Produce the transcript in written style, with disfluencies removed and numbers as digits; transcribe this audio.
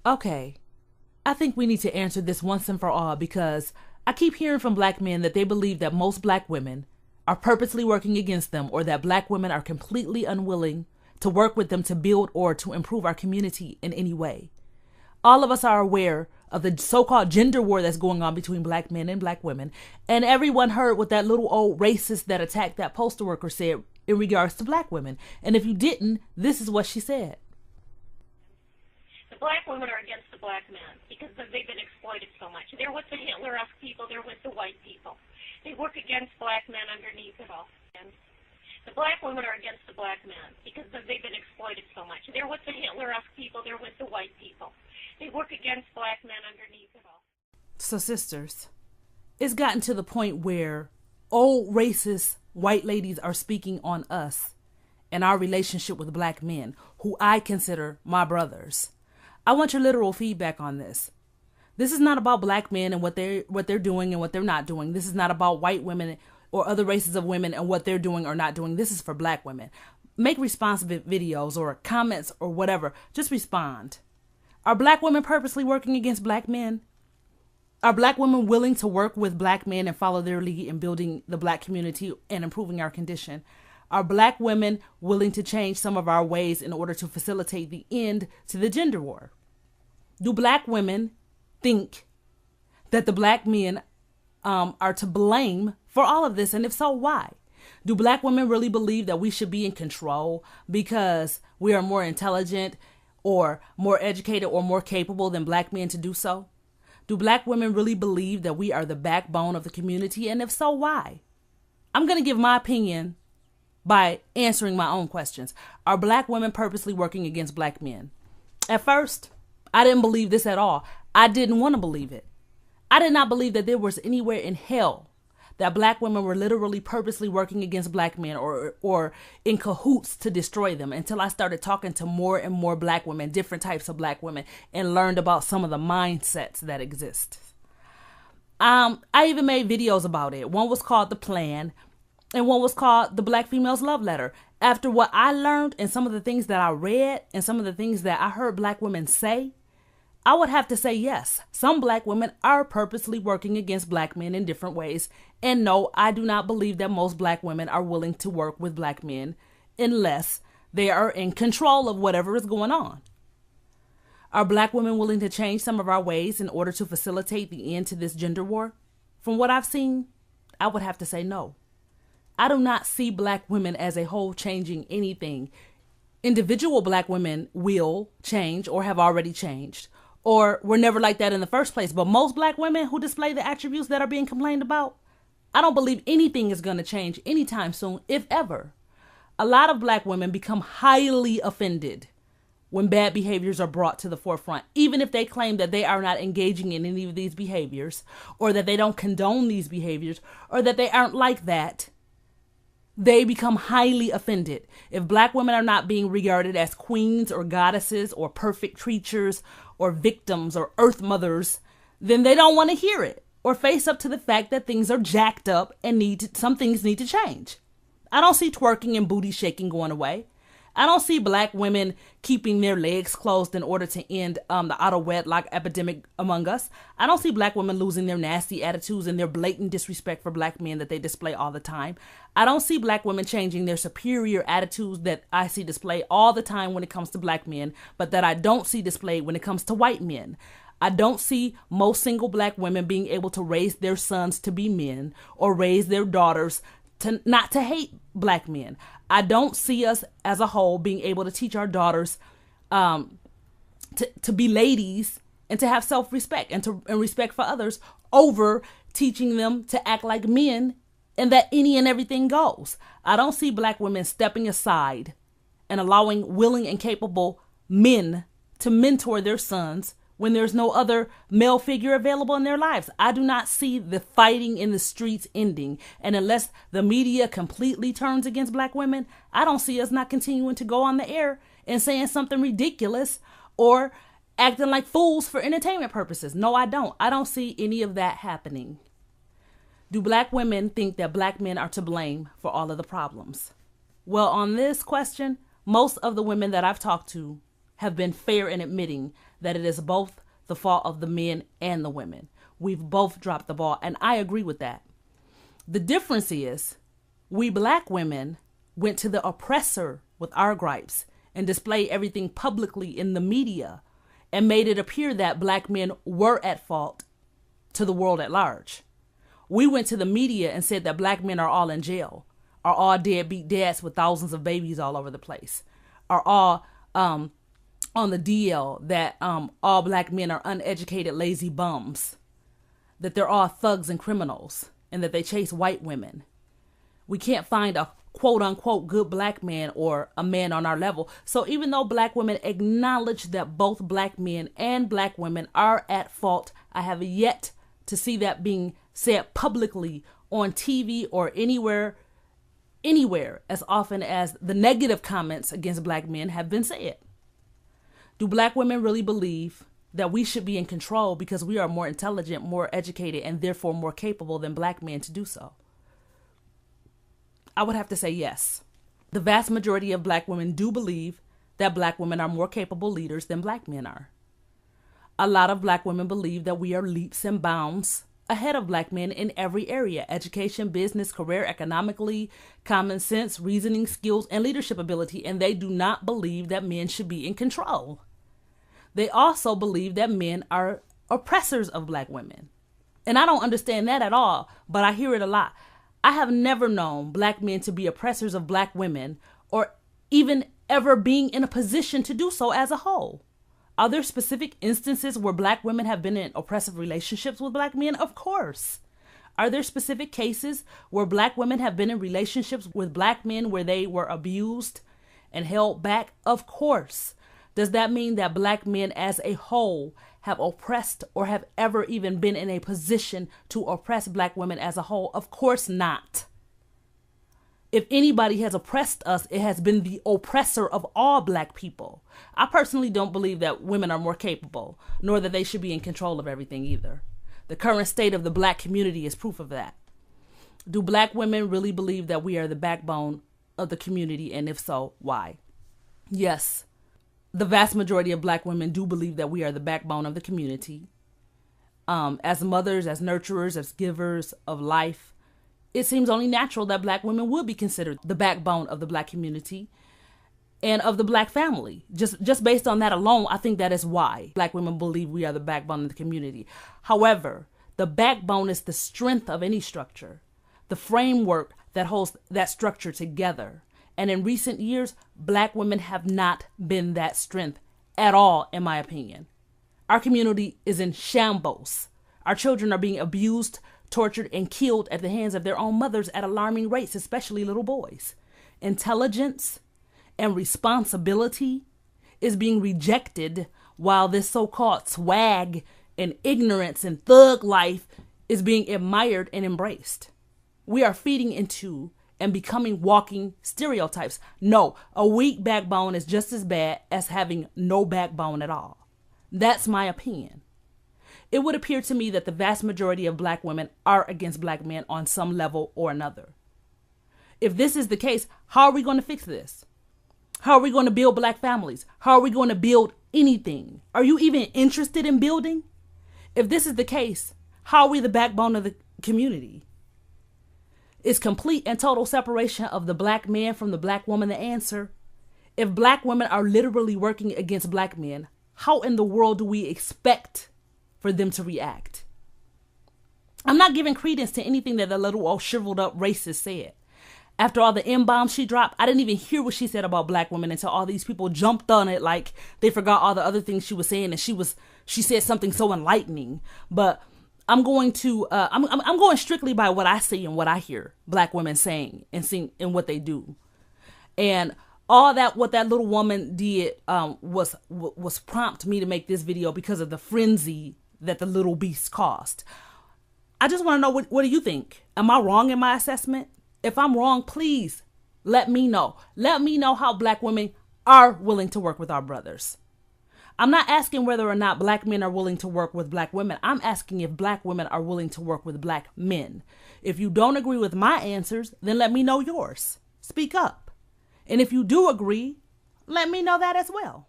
Okay, I think we need to answer this once and for all because I keep hearing from black men that they believe that most black women are purposely working against them or that black women are completely unwilling to work with them to build or to improve our community in any way. All of us are aware of the so-called gender war that's going on between black men and black women. And everyone heard what that little old racist that attacked that postal worker said in regards to black women. And if you didn't, this is what she said. The black women are against the black men because they've been exploited so much. They're with the Hitler-esque people. They're with the white people. They work against black men underneath it all. And the black women are against the black men because they've been exploited so much. They're with the Hitler-esque people. They're with the white people. They work against black men underneath it all. So, sisters, it's gotten to the point where old racist white ladies are speaking on us and our relationship with black men, who I consider my brothers. I want your literal feedback on this. This is not about black men and what they're doing and what they're not doing. This is not about white women or other races of women and what they're doing or not doing. This is for black women. Make responsive videos or comments or whatever. Just respond. Are black women purposely working against black men? Are black women willing to work with black men and follow their lead in building the black community and improving our condition? Are black women willing to change some of our ways in order to facilitate the end to the gender war? Do black women think that the black men are to blame for all of this? And if so, why? Do black women really believe that we should be in control because we are more intelligent or more educated or more capable than black men to do so? Do black women really believe that we are the backbone of the community? And if so, why? I'm going to give my opinion by answering my own questions. Are black women purposely working against black men? At first, I didn't believe this at all. I didn't want to believe it. I did not believe that there was anywhere in hell that black women were literally purposely working against black men or in cahoots to destroy them until I started talking to more and more black women, different types of black women, and learned about some of the mindsets that exist. I even made videos about it. One was called The Plan and one was called The Black Female's Love Letter. After what I learned and some of the things that I read and some of the things that I heard black women say, I would have to say yes, some black women are purposely working against black men in different ways. And no, I do not believe that most black women are willing to work with black men unless they are in control of whatever is going on. Are black women willing to change some of our ways in order to facilitate the end to this gender war? From what I've seen, I would have to say no. I do not see black women as a whole changing anything. Individual black women will change or have already changed, or were never like that in the first place. But most black women who display the attributes that are being complained about, I don't believe anything is going to change anytime soon, if ever. A lot of black women become highly offended when bad behaviors are brought to the forefront, even if they claim that they are not engaging in any of these behaviors, or that they don't condone these behaviors, or that they aren't like that. They become highly offended. If black women are not being regarded as queens or goddesses or perfect creatures or victims or earth mothers, then they don't want to hear it or face up to the fact that things are jacked up and some things need to change. I don't see twerking and booty shaking going away. I don't see black women keeping their legs closed in order to end the auto wedlock epidemic among us. I don't see black women losing their nasty attitudes and their blatant disrespect for black men that they display all the time. I don't see black women changing their superior attitudes that I see displayed all the time when it comes to black men, but that I don't see displayed when it comes to white men. I don't see most single black women being able to raise their sons to be men or raise their daughters not to hate black men. I don't see us as a whole being able to teach our daughters to be ladies and to have self-respect and respect for others over teaching them to act like men and that any and everything goes. I don't see black women stepping aside and allowing willing and capable men to mentor their sons when there's no other male figure available in their lives. I do not see the fighting in the streets ending. And unless the media completely turns against black women, I don't see us not continuing to go on the air and saying something ridiculous or acting like fools for entertainment purposes. No, I don't. I don't see any of that happening. Do black women think that black men are to blame for all of the problems? Well, on this question, most of the women that I've talked to have been fair in admitting that it is both the fault of the men and the women. We've both dropped the ball, and I agree with that. The difference is we black women went to the oppressor with our gripes and displayed everything publicly in the media and made it appear that black men were at fault to the world at large. We went to the media and said that black men are all in jail, are all deadbeat dads with thousands of babies all over the place, are all on the DL, that all black men are uneducated, lazy bums, that they're all thugs and criminals, and that they chase white women. We can't find a quote unquote good black man or a man on our level. So even though black women acknowledge that both black men and black women are at fault, I have yet to see that being said publicly on TV or anywhere as often as the negative comments against black men have been said. Do black women really believe that we should be in control because we are more intelligent, more educated, and therefore more capable than black men to do so? I would have to say yes. The vast majority of black women do believe that black women are more capable leaders than black men are. A lot of black women believe that we are leaps and bounds ahead of black men in every area: education, business, career, economically, common sense, reasoning skills, and leadership ability. And they do not believe that men should be in control. They also believe that men are oppressors of black women. And I don't understand that at all, but I hear it a lot. I have never known black men to be oppressors of black women or even ever being in a position to do so as a whole. Are there specific instances where black women have been in oppressive relationships with black men? Of course. Are there specific cases where black women have been in relationships with black men where they were abused and held back? Of course. Does that mean that black men as a whole have oppressed or have ever even been in a position to oppress black women as a whole? Of course not. If anybody has oppressed us, it has been the oppressor of all black people. I personally don't believe that women are more capable, nor that they should be in control of everything either. The current state of the black community is proof of that. Do black women really believe that we are the backbone of the community? And if so, why? Yes. The vast majority of black women do believe that we are the backbone of the community. As mothers, as nurturers, as givers of life, it seems only natural that black women would be considered the backbone of the black community and of the black family. Just based on that alone, I think that is why black women believe we are the backbone of the community. However, the backbone is the strength of any structure, the framework that holds that structure together. And in recent years, black women have not been that strength at all, in my opinion. Our community is in shambles. Our children are being abused, tortured, and killed at the hands of their own mothers at alarming rates, especially little boys. Intelligence and responsibility is being rejected while this so-called swag and ignorance and thug life is being admired and embraced. We are feeding into and becoming walking stereotypes. No, a weak backbone is just as bad as having no backbone at all. That's my opinion. It would appear to me that the vast majority of black women are against black men on some level or another. If this is the case, how are we going to fix this? How are we going to build black families? How are we going to build anything? Are you even interested in building? If this is the case, how are we the backbone of the community? Is complete and total separation of the black man from the black woman the answer? If black women are literally working against black men, how in the world do we expect for them to react? I'm not giving credence to anything that the little old shriveled up racist said. After all the M-bombs she dropped, I didn't even hear what she said about black women until all these people jumped on it like they forgot all the other things she was saying, and she said something so enlightening. But I'm going to I'm going strictly by what I see and what I hear black women saying and seeing and what they do. And all that what that little woman did was prompt me to make this video because of the frenzy that the little beast caused. I just want to know what do you think? Am I wrong in my assessment? If I'm wrong, please let me know. Let me know how black women are willing to work with our brothers. I'm not asking whether or not black men are willing to work with black women. I'm asking if black women are willing to work with black men. If you don't agree with my answers, then let me know yours. Speak up. And if you do agree, let me know that as well.